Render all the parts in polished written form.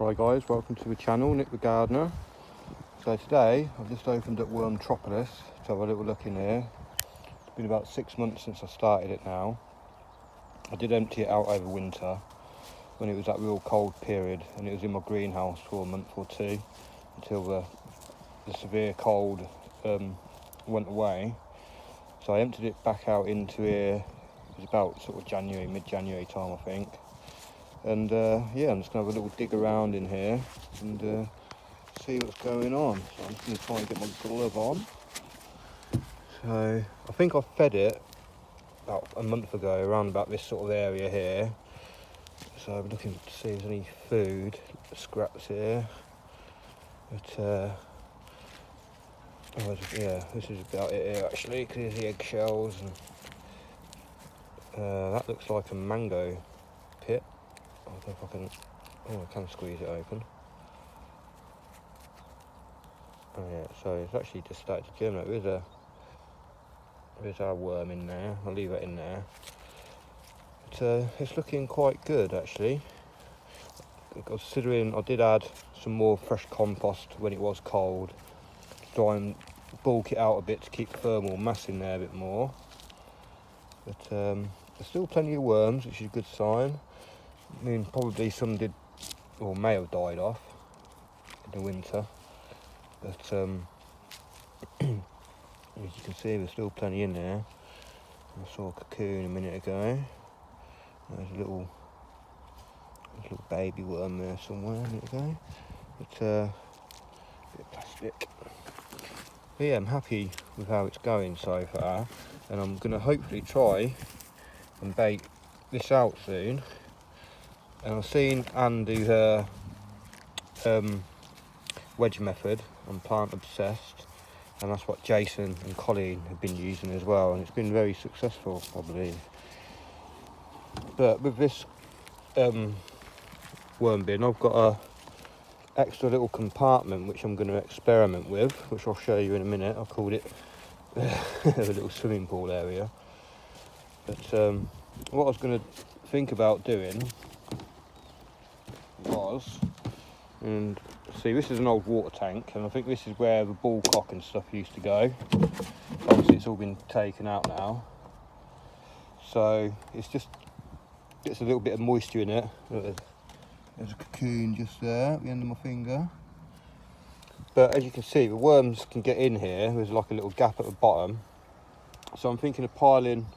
Hi guys, welcome to the channel, Nick the Gardener. So today I've just opened up Wormtropolis to have a little look in here. It's been about 6 months since I started it now. I did empty it out over winter when it was that real cold period, and it was in my greenhouse for a month or two until the severe cold went away. So I emptied it back out into here. It was about sort of January, mid-January time I think. And yeah, I'm just going to have a little dig around in here and see what's going on. So I'm just going to try and get my glove on. So I think I fed it about a month ago around about this sort of area here. So I'm looking to see if there's any food scraps here. But yeah, this is about it here actually, because there's the eggshells and that looks like a mango pit. I don't know if I can, I can squeeze it open. Oh yeah, so it's actually just started to germinate. There's our worm in there, I'll leave it in there. But it's looking quite good actually. Considering I did add some more fresh compost when it was cold, to try and bulk it out a bit to keep thermal mass in there a bit more. But there's still plenty of worms, which is a good sign. I mean, probably some did, or may have died off in the winter, but as you can see, there's still plenty in there. I saw a cocoon a minute ago. There's a little baby worm there somewhere a minute ago, but a bit of plastic. But yeah, I'm happy with how it's going so far, and I'm going to hopefully try and bait this out soon. And I've seen Anne do her wedge method on Plant Obsessed, and that's what Jason and Colleen have been using as well, and it's been very successful, I believe. But with this worm bin, I've got a extra little compartment which I'm going to experiment with, which I'll show you in a minute. I called it a little swimming pool area. But what I was going to think about doing was, and see, this is an old water tank, and I think this is where the bullcock and stuff used to go. Obviously it's all been taken out now, so it's just gets a little bit of moisture in it. There's a cocoon just there at the end of my finger, but as you can see, the worms can get in here. There's like a little gap at the bottom, so I'm thinking of piling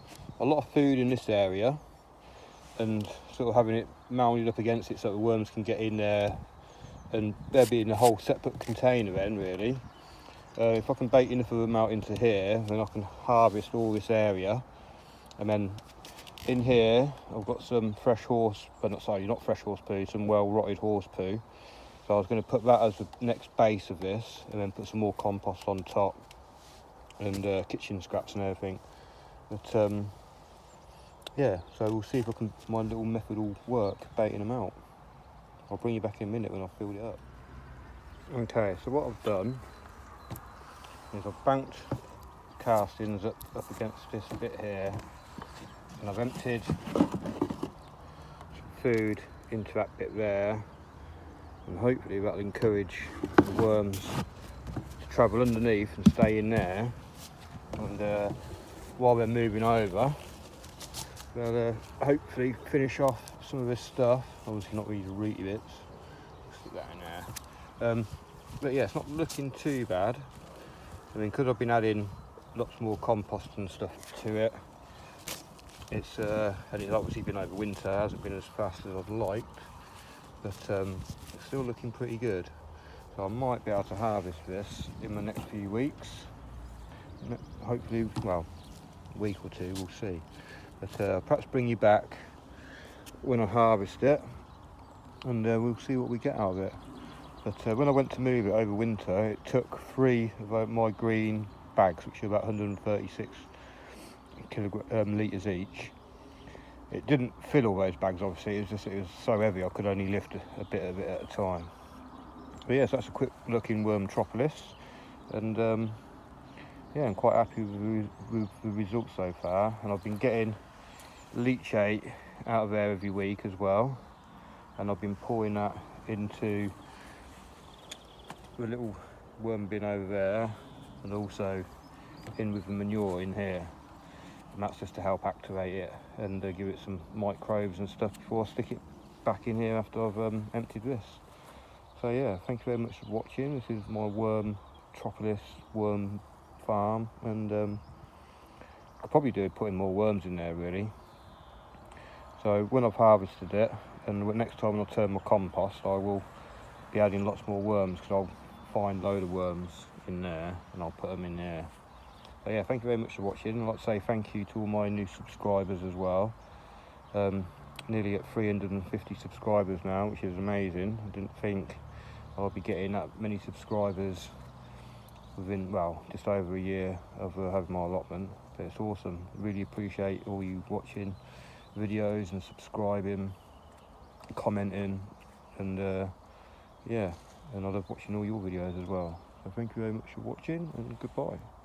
a lot of food in this area and sort of having it mounted up against it so the worms can get in there, and they'll be in a whole separate container then really. If I can bait enough of them out into here, then I can harvest all this area. And then in here I've got some fresh horse, but not fresh horse poo, some well rotted horse poo. So I was going to put that as the next base of this, and then put some more compost on top and kitchen scraps and everything. But yeah, so we'll see if my little method will work, baiting them out. I'll bring you back in a minute when I've filled it up. Okay, so what I've done is I've banked castings up against this bit here, and I've emptied some food into that bit there, and hopefully that'll encourage the worms to travel underneath and stay in there, and while they're moving over, they'll hopefully finish off some of this stuff. Obviously not really the rooty bits. Stick that in there. But yeah, it's not looking too bad. I mean, because I've been adding lots more compost and stuff to it, it's obviously been over winter. It hasn't been as fast as I'd liked, but it's still looking pretty good. So I might be able to harvest this in the next few weeks. Hopefully, well, a week or two, we'll see. But perhaps bring you back when I harvest it, and we'll see what we get out of it. But when I went to move it over winter, it took 3 of my green bags, which are about 136 litres each. It didn't fill all those bags, obviously. It was so heavy I could only lift a bit of it at a time. But yes, that's a quick look in Wormtropolis, and yeah, I'm quite happy with the results so far. And I've been getting leachate out of there every week as well. and I've been pouring that into the little worm bin over there, and also in with the manure in here, and that's just to help activate it and give it some microbes and stuff before I stick it back in here after I've emptied this. So yeah, thank you very much for watching. This is my Metropolis worm farm, and I'll probably do putting more worms in there really. So when I've harvested it, and next time when I turn my compost, I will be adding lots more worms, because I'll find a load of worms in there and I'll put them in there. So yeah, thank you very much for watching. I'd like to say thank you to all my new subscribers as well. Nearly at 350 subscribers now, which is amazing. I didn't think I'll be getting that many subscribers within, well, just over a year of having my allotment, but it's awesome. Really appreciate all you watching videos and subscribing, commenting, and yeah, and I love watching all your videos as well. So thank you very much for watching, and goodbye.